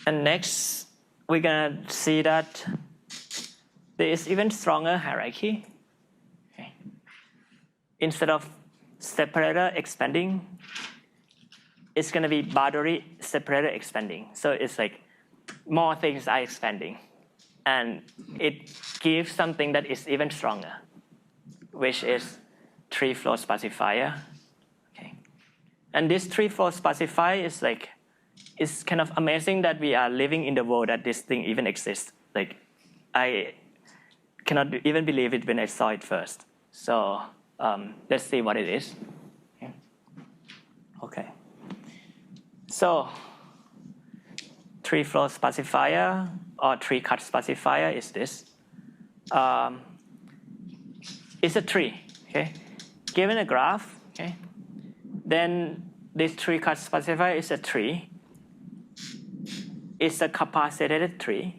And next, we're gonna see that there is even stronger hierarchy. Okay. Instead of separator-expanding, it's gonna be boundary-separator-expanding. So it's like more things are expanding. And it gives something that is even stronger, which is three-flow sparsifier. Okay. And this three-flow sparsifier is like, it's kind of amazing that we are living in the world that this thing even exists. Like, I cannot even believe it when I saw it first. So let's see what it is. Okay. So three-flow sparsifier or three-cut sparsifier is this. It's a tree. Okay. Given a graph, okay, then this three-cut sparsifier is a tree. It's a capacitated tree.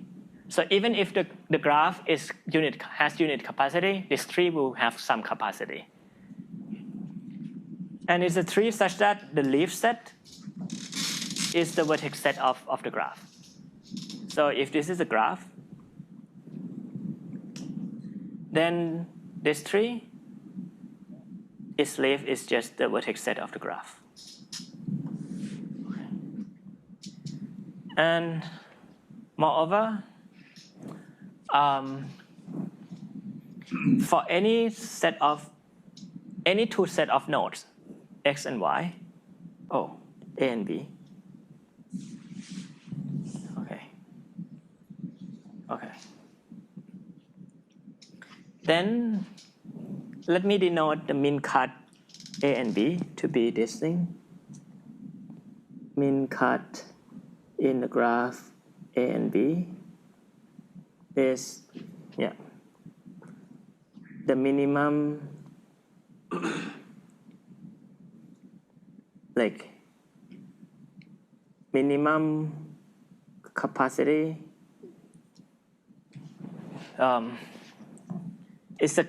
So even if the graph has unit capacity, this tree will have some capacity. And it's a tree such that the leaf set is the vertex set of the graph. So if this is a graph, then this tree, its leaf is just the vertex set of the graph. And moreover, for any two set of nodes, x and y, A and B. Okay. Then let me denote the min cut A and B to be this thing. Min cut in the graph A and B is the minimum minimum capacity is the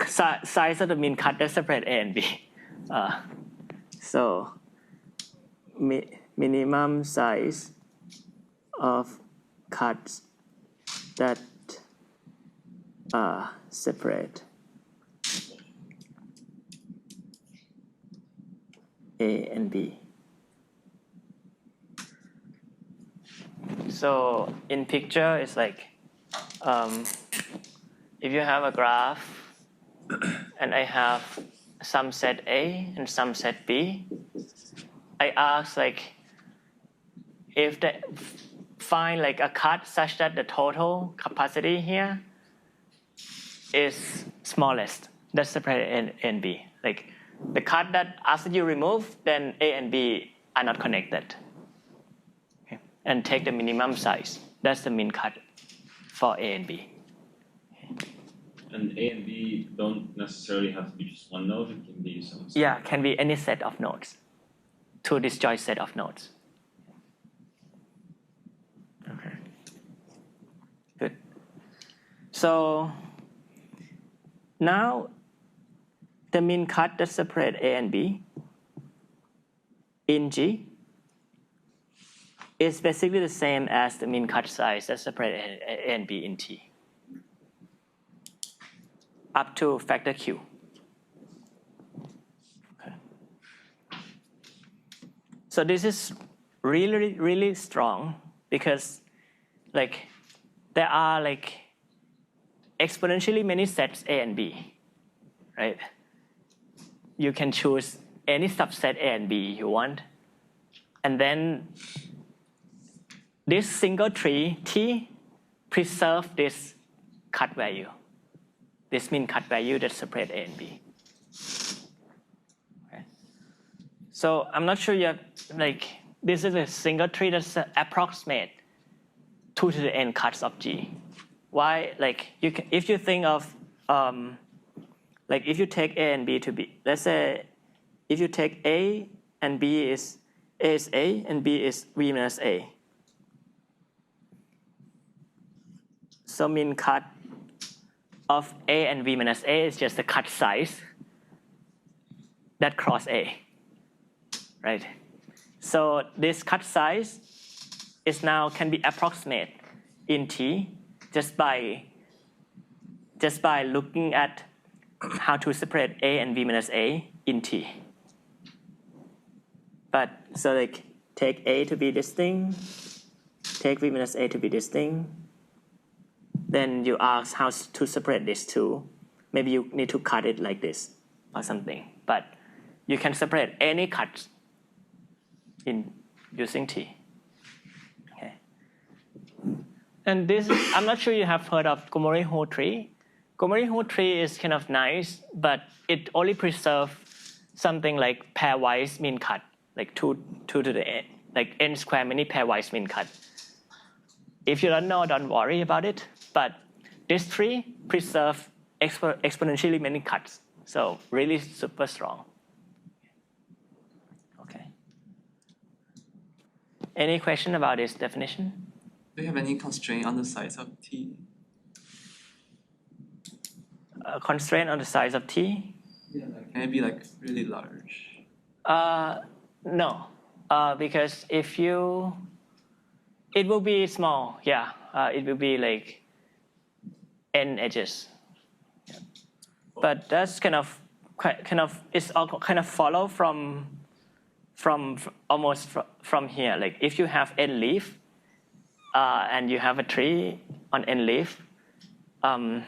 size of the min cut that separate A and B. So minimum size of cuts that separate A and B. So in picture, it's like if you have a graph and I have some set A and some set B, I ask if find a cut such that the total capacity here is smallest. That's separate A and B. The cut that after you remove, then A and B are not connected. Okay. And take the minimum size. That's the min cut for A and B. Okay. And A and B don't necessarily have to be just one node. It can be some. Yeah, can be any set of nodes. Two disjoint set of nodes. Okay. Good. So now the min cut that separate A and B in G is basically the same as the min cut size that separate A and B in T up to factor Q. Okay. So this is really, really strong because there are exponentially many sets A and B, right? You can choose any subset A and B you want. And then this single tree T preserve this cut value, this min cut value that separate A and B. Okay. So I'm not sure you have, this is a single tree that's approximate 2 to the n cuts of G. Why? If you think of if you take A and B to be, let's say if you take A and B is A is A and B is V minus A. So min cut of A and V minus A is just the cut size that cross A, right? So this cut size is now can be approximate in T just by looking at how to separate A and V minus A in T. But so like take A to be distinct, take V minus A to be distinct. Then you ask how to separate these two. Maybe you need to cut it like this or something. But you can separate any cut in using T. Okay. And this, I'm not sure you have heard of Gomori-Hu tree. Gomori-Hu tree is kind of nice, but it only preserves something like pairwise mean cut, like 2 to the n, like n square many pairwise mean cut. If you don't know, don't worry about it. But this tree preserves exponentially many cuts, so really super strong. Okay. Any question about this definition? Do you have any constraint on the size of T? A constraint on the size of T? Yeah, like, can it be like really large? No, because if you, it will be small. Yeah, it will be like n edges. Yeah. But that's kind of it's all kind of follow from almost from here. Like if you have n leaf, and you have a tree on n leaf, and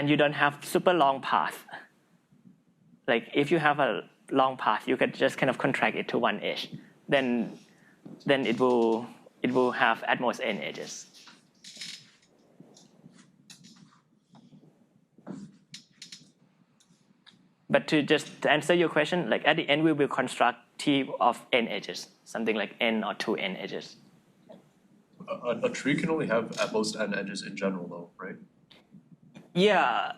you don't have super long path. Like if you have a long path, you can just kind of contract it to one edge. Then it will have at most n edges. But to just answer your question, like at the end we will construct T of n edges, something like n or 2n edges. A tree can only have at most n edges in general, though, right? Yeah,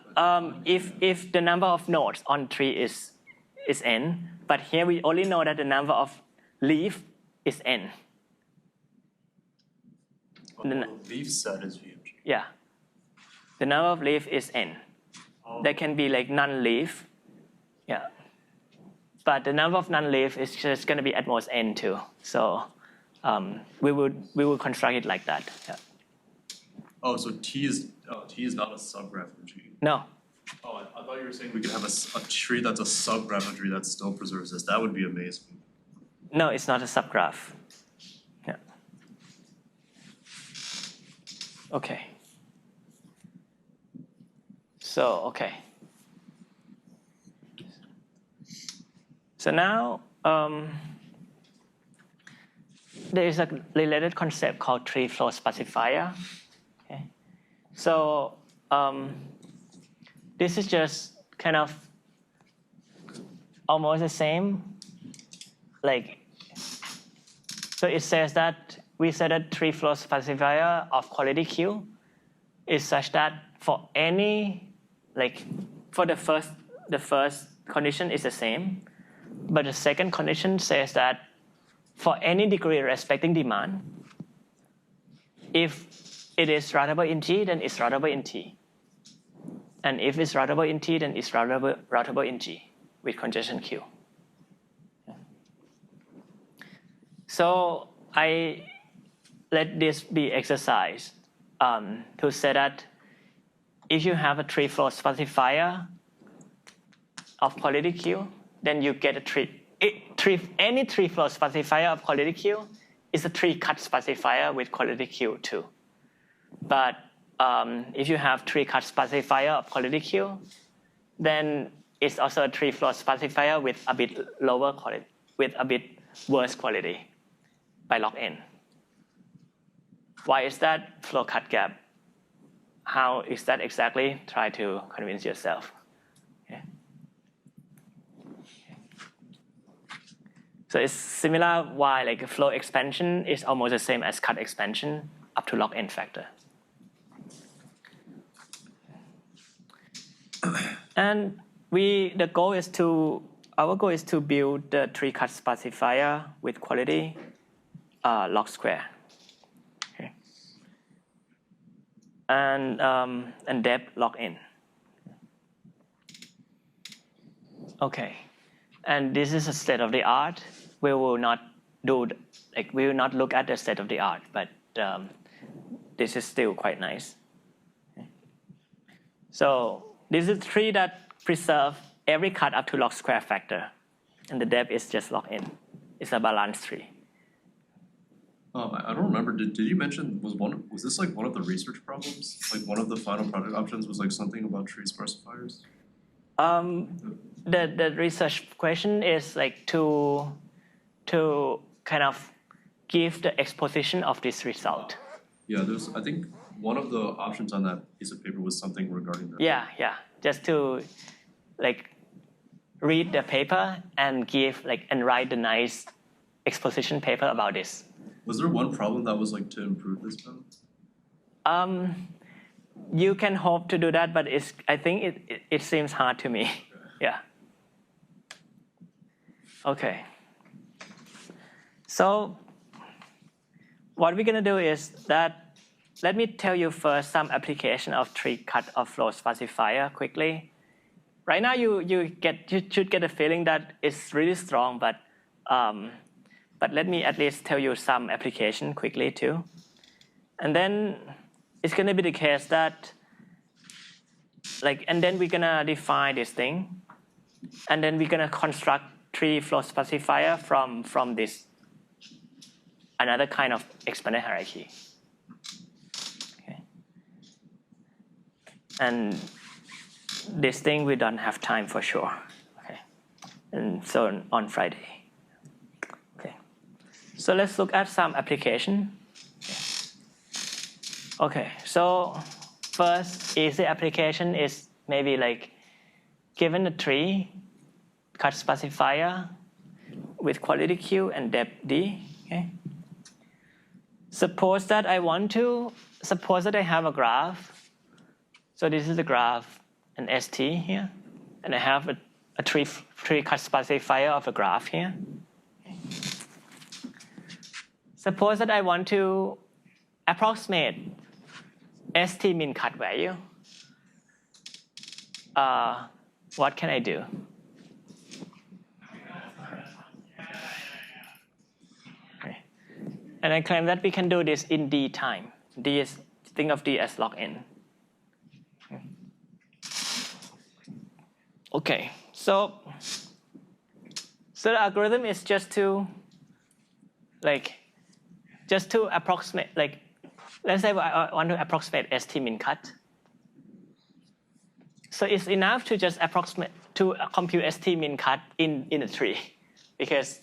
if the number of nodes on tree is n, but here we only know that the number of leaf is n. The leaf set is huge. Yeah, the number of leaf is n. There can be like non-leaf, yeah, but the number of non-leaf is just going to be at most n too. So we will construct it like that. Yeah. Oh, so T is not a subgraph of G. No. Oh, I thought you were saying we could have a tree that's a subgraph of tree that still preserves this. That would be amazing. No, it's not a subgraph. Yeah. Okay. So, okay. So now there is a related concept called tree flow sparsifier. Okay. So this is just kind of almost the same. Like, so it says that we said that tree flow sparsifier of quality Q is such that for any, like, for the first condition is the same, but the second condition says that for any degree respecting demand, if it is routable in G, then it's routable in T. And if it's routable in T, then it's routable in G with congestion Q. So I let this be exercise to say that if you have a tree flow sparsifier of quality Q, then you get a any tree flow sparsifier of quality Q is a tree cut sparsifier with quality Q too. But if you have tree cut sparsifier of quality Q, then it's also a tree flow sparsifier with a bit lower quality, with a bit worse quality by log n. Why is that flow cut gap? How is that exactly? Try to convince yourself. Okay. So it's similar why like flow expansion is almost the same as cut expansion up to log n factor. And our goal is to build the tree cut sparsifier with quality log square. Okay. And depth log n. Okay. And this is a state of the art. We will not we will not look at the state of the art, but this is still quite nice. Okay. So this is a tree that preserve every cut up to log square factor, and the depth is just log n. It's a balanced tree. I don't remember, did you mention, was this like one of the research problems? Like one of the final project options was like something about tree sparsifiers? The research question is like to kind of give the exposition of this result. Yeah, I think one of the options on that piece of paper was something regarding that. Yeah, just to like read the paper and and write the nice exposition paper about this. Was there one problem that was like to improve this then? You can hope to do that, but I think it seems hard to me. Yeah. Okay. So what we're gonna do is that, let me tell you first some application of tree cut or flow sparsifier quickly. Right now you should get a feeling that it's really strong, but let me at least tell you some application quickly too. And then it's gonna be the case that and then we're gonna define this thing, and then we're gonna construct tree flow sparsifier from this another kind of expanded hierarchy. Okay. And this thing we don't have time for sure. Okay. And so on Friday. Okay. So let's look at some application. Okay. So first easy application is maybe like given a tree, cut sparsifier with quality Q and depth D. Okay. Suppose that I have a graph. So this is a graph, an ST here, and I have a tree cut sparsifier of a graph here. Okay. Suppose that I want to approximate ST min cut value. What can I do? Okay. And I claim that we can do this in D time. Think of D as log n. Okay, so the algorithm is just to approximate, let's say I want to approximate ST min cut. So it's enough to just compute ST min cut in a tree, because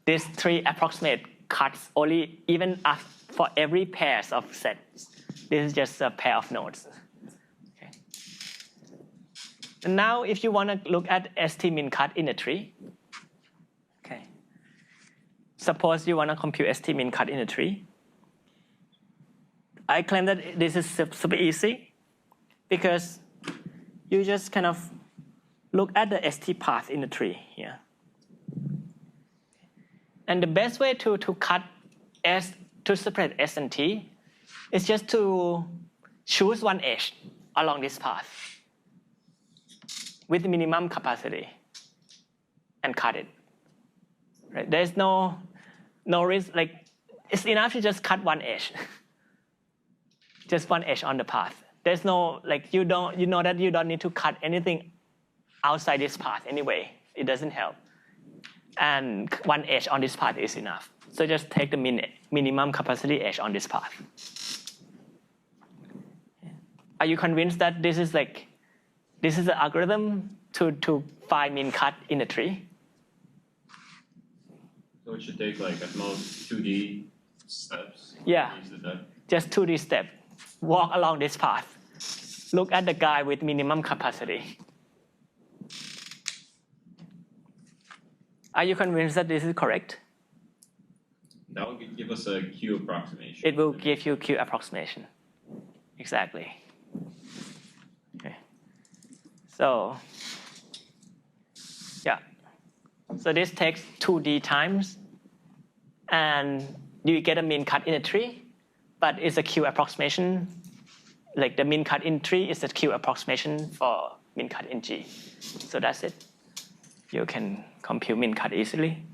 this tree approximate cuts only even for every pairs of sets. This is just a pair of nodes. Okay. And now if you want to look at ST min cut in a tree, okay. Suppose you want to compute ST min cut in a tree. I claim that this is super easy, because you just kind of look at the ST path in the tree here. And the best way to separate S and T is just to choose one edge along this path with minimum capacity and cut it. Right? There's no risk, it's enough to just cut one edge. Just one edge on the path. There's no, you know that you don't need to cut anything outside this path anyway. It doesn't help. And one edge on this path is enough. So just take the minimum capacity edge on this path. Are you convinced that this is the algorithm to find min cut in a tree? So it should take at most 2D steps. Yeah, just 2D step. Walk along this path. Look at the guy with minimum capacity. Are you convinced that this is correct? That will give us a Q approximation. It will give you Q approximation. Exactly. Okay. So, yeah. So this takes 2D times, and you get a min cut in a tree, but it's a Q approximation. The min cut in tree is a Q approximation for min cut in G. So that's it. You can compute min cut easily.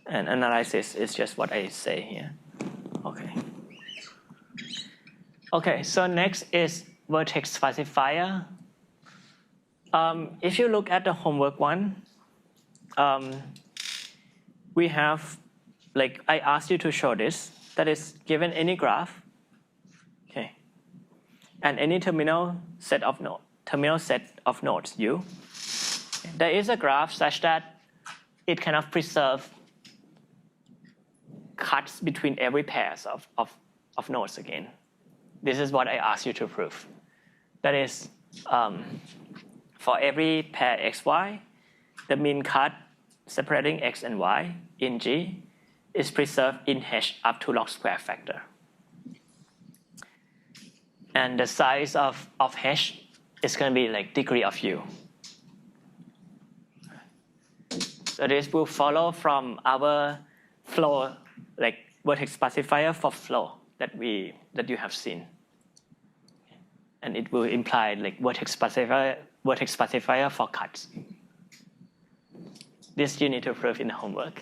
And analysis is just what I say here. Okay. Okay, so next is vertex sparsifier. If you look at the homework one, we have, like I asked you to show this, that is given any graph, okay, and any terminal set of nodes U. There is a graph such that it kind of preserve cuts between every pairs of nodes again. This is what I asked you to prove. That is, for every pair xy, the mean cut separating x and y in G is preserved in H up to log square factor. And the size of H is going to be like degree of U. So this will follow from our flow, like vertex sparsifier for flow that you have seen. And it will imply like vertex sparsifier for cuts. This you need to prove in the homework.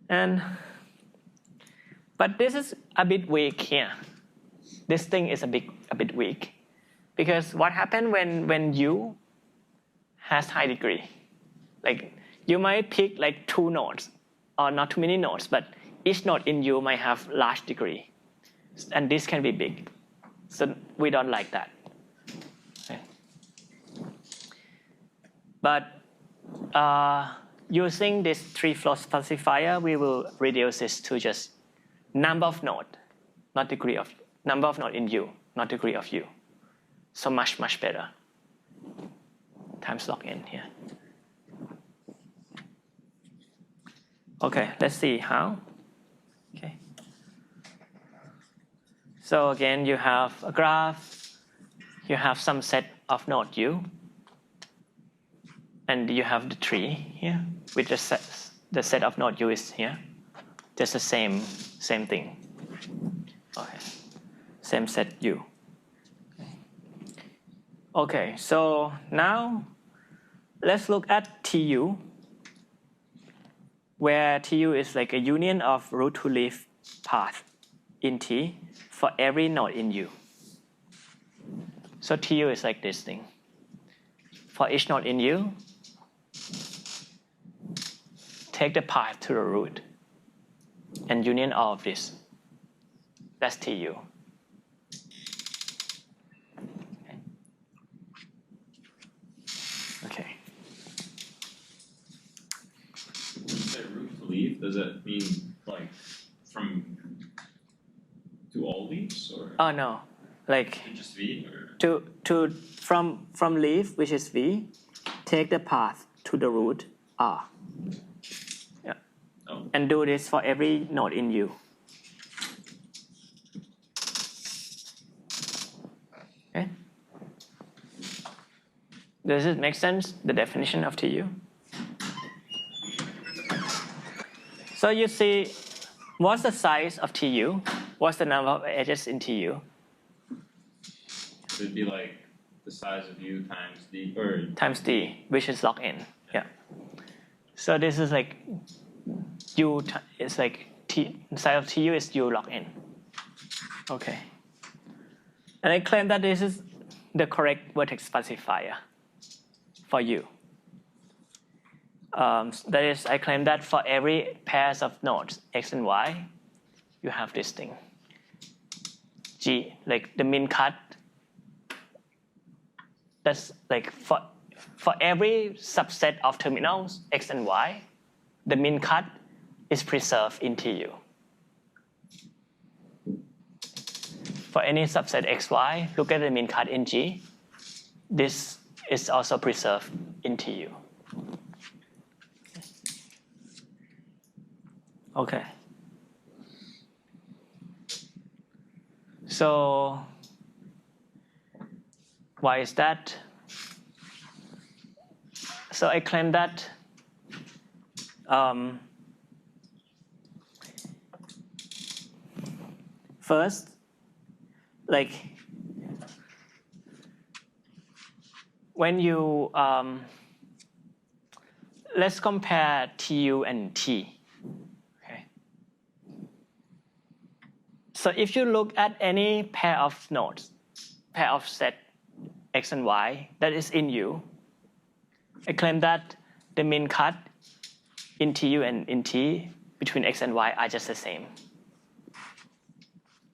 Okay. But this is a bit weak here. This thing is a bit weak. Because what happens when U has high degree? Like you might pick like 2 nodes, or not too many nodes, but each node in U might have large degree. And this can be big. So we don't like that. Okay. But using this 3-flow sparsifier, we will reduce this to just number of node, not degree of number of node in U, not degree of U. So much better. Times log n here. Okay, let's see how. Okay. So again, you have a graph, you have some set of node U, and you have the tree here, which is the set of node U is here. Just the same thing. Okay. Same set U. Okay, so now let's look at TU, where TU is like a union of root to leaf path in T for every node in U. So TU is like this thing. For each node in U, take the path to the root and union all of this. That's TU. Okay. When you say root to leaf, does that mean like to all leaves or? Oh no, like Just V or? from leaf, which is V, take the path to the root R. Yeah. Oh. And do this for every node in U. Okay. Does it make sense, the definition of TU? So you see, what's the size of TU? What's the number of edges in TU? It'd be like the size of U times D, or Times D, which is log n. Yeah. So this is like U, it's like T, size of TU is U log n. Okay. And I claim that this is the correct vertex sparsifier for U. That is, I claim that for every pairs of nodes, X and Y, you have this thing. G, like the mean cut. That's like for every subset of terminals, X and Y, the mean cut is preserved in TU. For any subset XY, look at the mean cut in G. This is also preserved in TU. Okay. So why is that? So I claim that first, like when you let's compare TU and T. Okay. So if you look at any pair of nodes, pair of set X and Y that is in U, I claim that the min cut in TU and in T between X and Y are just the same.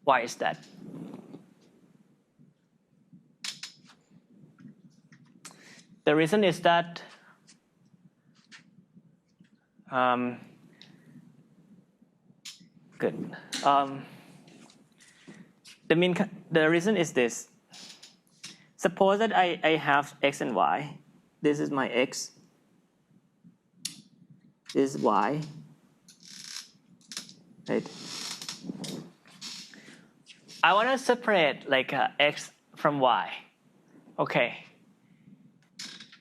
Why is that? The reason is that good. The reason is this. Suppose that I have X and Y. This is my X. This is Y. Right? I want to separate like X from Y. Okay.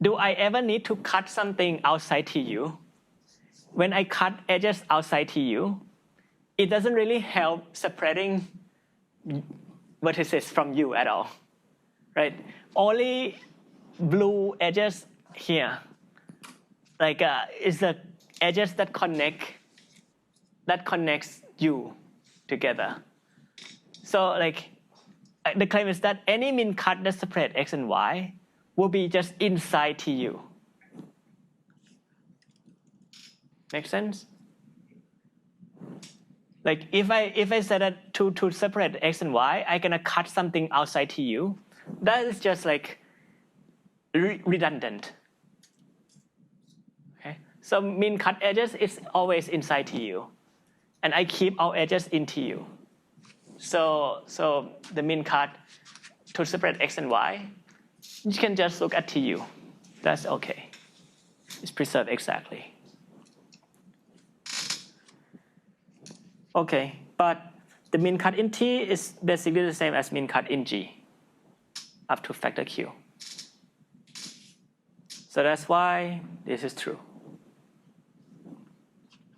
Do I ever need to cut something outside TU? When I cut edges outside TU, it doesn't really help separating vertices from U at all, right? Only blue edges here, like is the edges that connects U together. So like the claim is that any min cut that separate X and Y will be just inside TU. Make sense? Like if I said that to separate X and Y, I'm gonna cut something outside TU. That is just like redundant. Okay? So min cut edges is always inside TU, and I keep our edges in TU. So the min cut to separate X and Y, you can just look at TU. That's okay. It's preserved exactly. Okay, but the min cut in T is basically the same as min cut in G up to factor Q. So that's why this is true.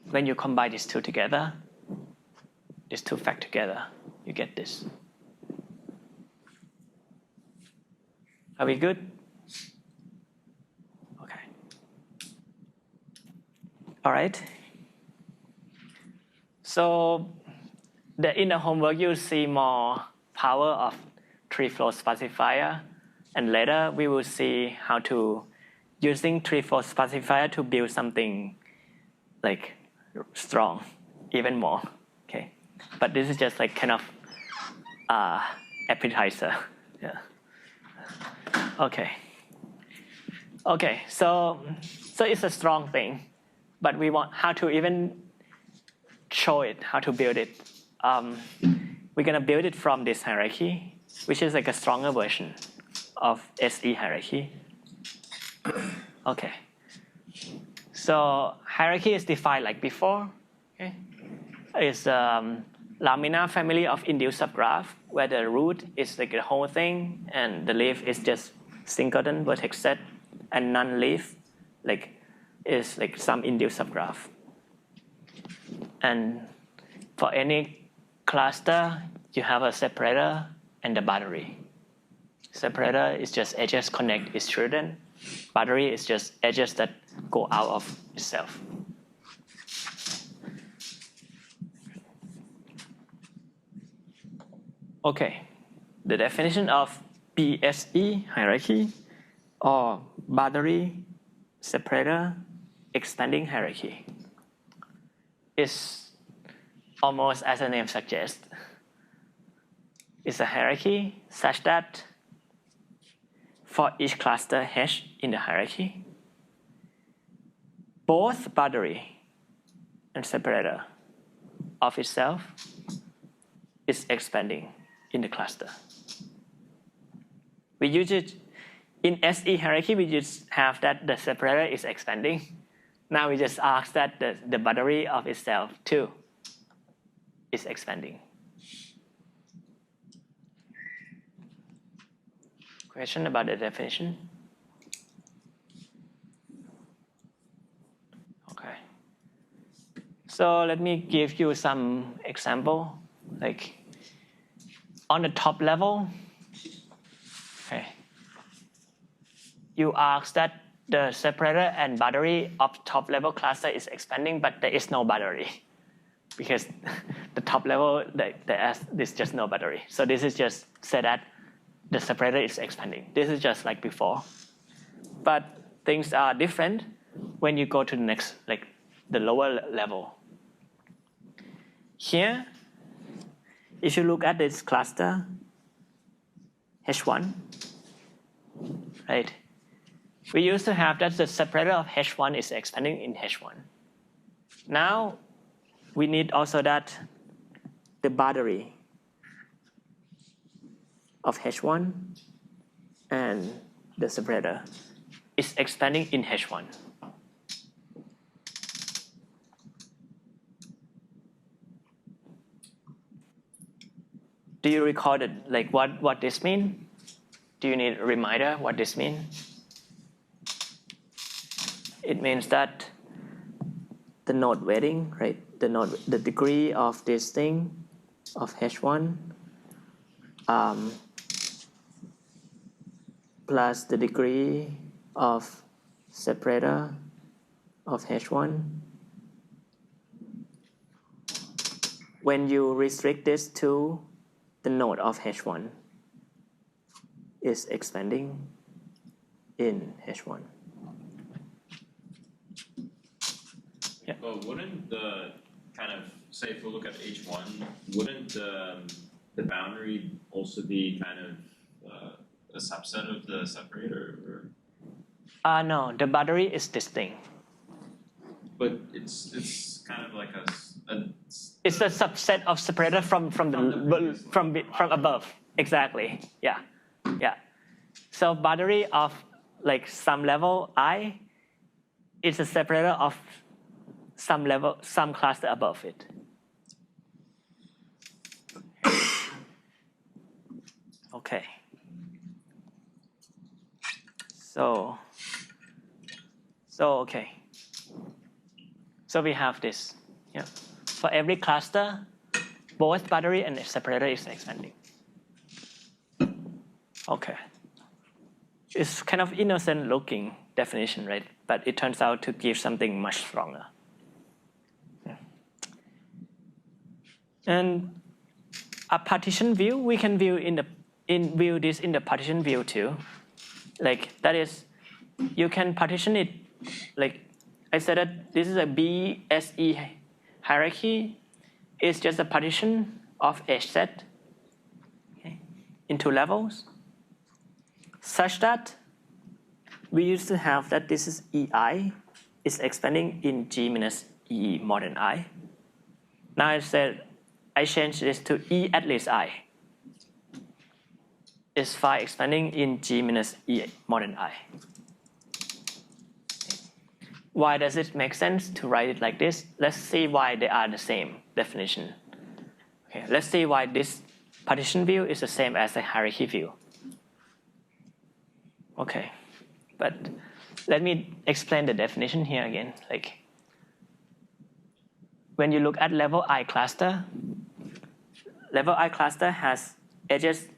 When you combine these two together, these two factor together, you get this. Are we good? Okay. All right. So in the homework, you'll see more power of three-flow Sparsifier. And later, we will see how to using three-flow Sparsifier to build something like strong, even more. Okay. But this is just like kind of appetizer. Yeah. Okay. Okay. So it's a strong thing, but we want how to even show it, how to build it. We're gonna build it from this hierarchy, which is like a stronger version of SE hierarchy. Okay. So hierarchy is defined like before. Okay. It's laminar family of induced subgraph where the root is like the whole thing and the leaf is just singleton vertex set, and non-leaf like is like some induced subgraph. And for any cluster, you have a separator and a boundary. Separator is just edges connect its children. Boundary is just edges that go out of itself. Okay, the definition of BSE hierarchy or Boundary-Separator-Expanding hierarchy is almost as the name suggests. It's a hierarchy such that for each cluster H in the hierarchy, both boundary and separator of itself is expanding in the cluster. We use it in SE hierarchy, we just have that the separator is expanding. Now we just ask that the boundary of itself too is expanding. Question about the definition? Okay. So let me give you some example. Like on the top level, okay, you ask that the separator and boundary of top level cluster is expanding, but there is no boundary because the top level there's just no boundary. So this is just say that the separator is expanding. This is just like before, but things are different when you go to the next, like the lower level. Here, if you look at this cluster H1, right? We used to have that the separator of H1 is expanding in H1. Now, we need also that the boundary of H1 and the separator is expanding in H1. Do you recall like what this means? Do you need a reminder what this means? It means that the node weighting, right? The degree of this thing of H1 plus the degree of separator of H1. When you restrict this to the node of H1 is expanding in H1. Yeah. But wouldn't the kind of, say if we look at H1, wouldn't the boundary also be kind of a subset of the separator? Or? No, the boundary is distinct. But it's kind of like It's a subset of separator from above. Exactly. Yeah. So boundary of like some level I is a separator of some cluster above it. Okay. So okay. So we have this. Yeah. For every cluster, both boundary and separator is expanding. Okay. It's kind of innocent looking definition, right? But it turns out to give something much stronger. Yeah. And a partition view, we can view view this in the partition view too. Like that is, you can partition it. Like I said that this is a BSE hierarchy. It's just a partition of edge set into levels, such that we used to have that this is EI is expanding in G minus E more than I. Now I said I changed this to E at least I. Is phi expanding in G minus E more than I. Why does it make sense to write it like this? Let's see why they are the same definition. Okay, let's see why this partition view is the same as the hierarchy view. Okay, but let me explain the definition here again. Like when you look at level I cluster has edges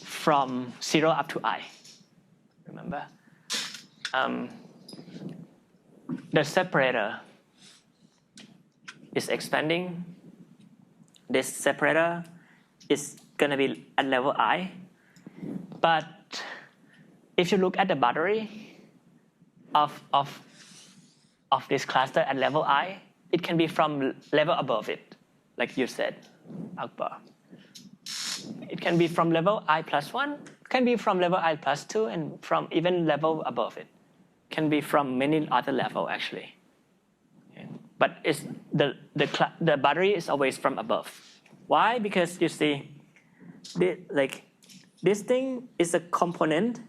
from 0 up to I. Remember? The separator is expanding. This separator is going to be at level I. But if you look at the boundary of this cluster at level I, it can be from level above it, like you said, Akbar. It can be from level I plus 1, can be from level I plus 2, and from even level above it. Can be from many other levels actually. Okay. But it's the boundary is always from above. Why? Because you see, this thing is a component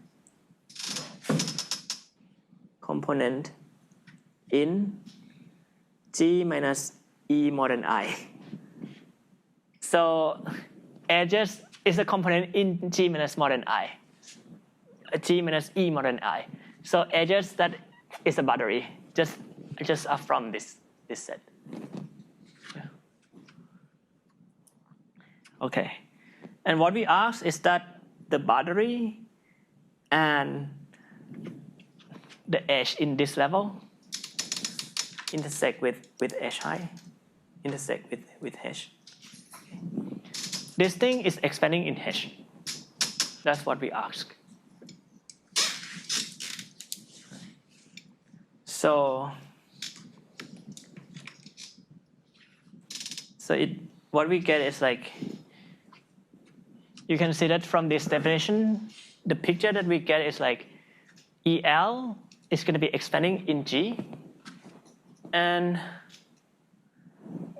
in G minus E more than I. So edges is a component in G minus more than I. G minus E more than I. So edges that is a boundary just are from this set. Yeah. Okay, and what we ask is that the boundary and the edge in this level intersect with edge high, intersect with h. This thing is expanding in h. That's what we ask. So what we get is like, you can see that from this definition, the picture that we get is like EL is going to be expanding in G. And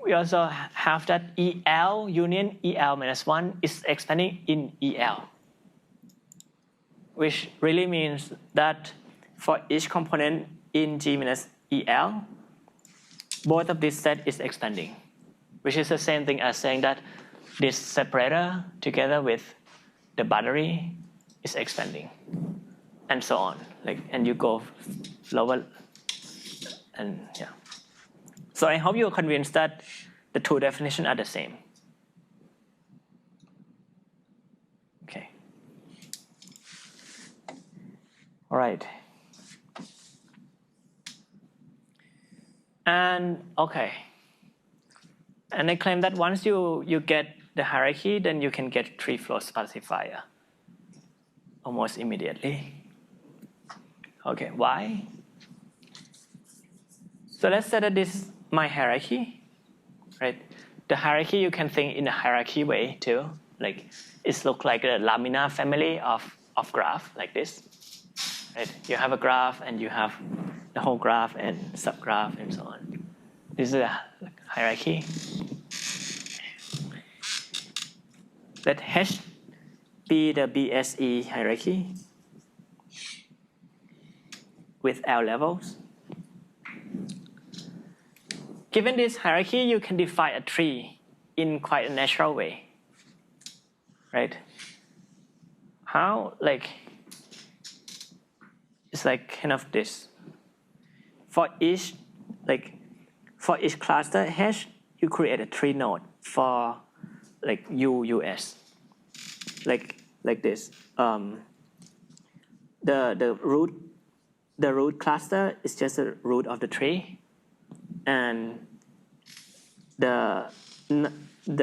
we also have that EL union EL minus 1 is expanding in EL, which really means that for each component in G minus EL, both of this set is expanding, which is the same thing as saying that this separator together with the boundary is expanding, and so on. Like, and you go lower, and yeah. So I hope you're convinced that the two definitions are the same. Okay. All right. And okay. And I claim that once you get the hierarchy, then you can get tree-flow sparsifier almost immediately. Okay, why? So let's say that this is my hierarchy, right? The hierarchy you can think in a hierarchy way too. Like it looks like a laminar family of graph like this, right? You have a graph and you have the whole graph and subgraph and so on. This is a hierarchy. Let H be the BSE hierarchy with L levels. Given this hierarchy, you can define a tree in quite a natural way, right? How? Like, it's like kind of this. For each cluster H, you create a tree node for like US, like this. The root cluster is just the root of the tree, and the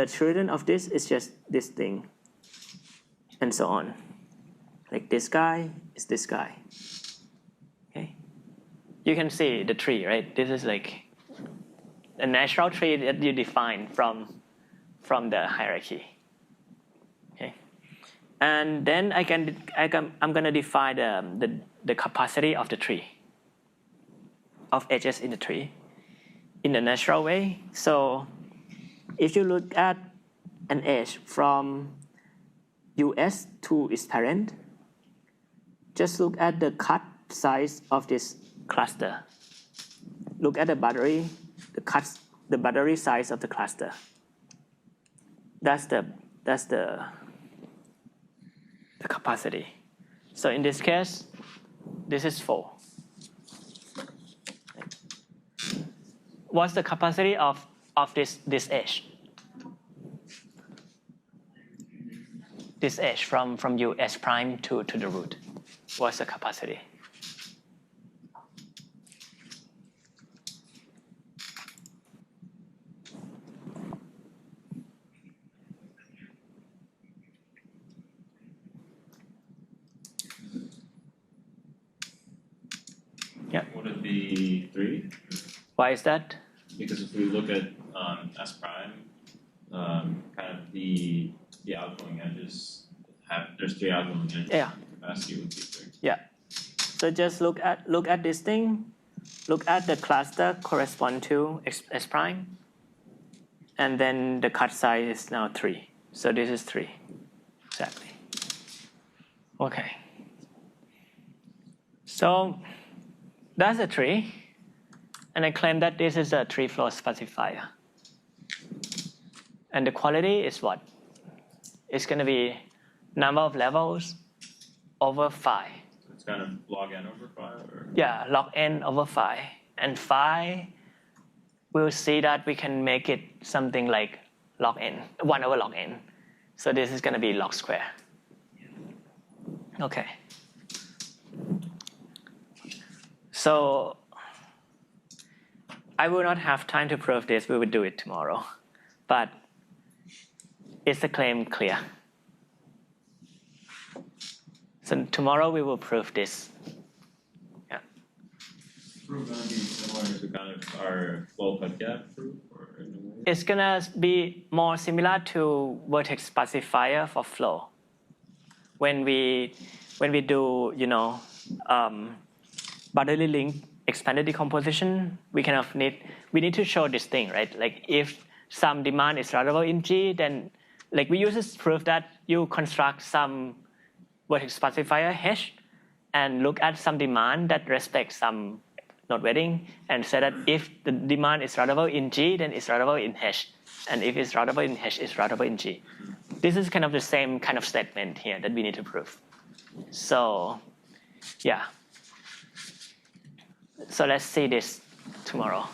children of this is just this thing, and so on. Like this guy is this guy. Okay, you can see the tree, right? This is like a natural tree that you define from the hierarchy. Okay, and then I'm gonna define the capacity of the tree, of edges in the tree, in a natural way. So if you look at an edge from US to its parent, just look at the cut size of this cluster. Look at the boundary, the boundary size of the cluster. That's the capacity. So in this case, this is 4. What's the capacity of this edge? This edge from US prime to the root. What's the capacity? Yeah. Would it be 3? Why is that? Because if we look at S prime, kind of the outgoing edges there's 3 outgoing edges. Yeah. Capacity would be 3. Yeah. So just look at this thing. Look at the cluster correspond to S prime, and then the cut size is now 3. So this is 3, exactly. Okay. So that's a tree, and I claim that this is a tree-flow sparsifier. And the quality is what? It's going to be number of levels over phi. So it's kind of log n over phi? Or? Yeah, log n over phi. And phi, we'll see that we can make it something like log n, 1 over log n. So this is going to be log square. Okay. So I will not have time to prove this. We will do it tomorrow. But is the claim clear? So tomorrow we will prove this. Yeah. Proof gonna be similar to kind of our flow cut gap proof, or in a way? It's gonna be more similar to vertex sparsifier for flow. When we do, boundary link expanded decomposition, we need to show this thing, right? Like if some demand is routable in G, then like we use this proof that you construct some vertex sparsifier H and look at some demand that respects some node weighting and say that if the demand is routable in G, then it's routable in H. And if it's routable in H, it's routable in G. This is kind of the same kind of statement here that we need to prove. So, yeah. So let's see this tomorrow.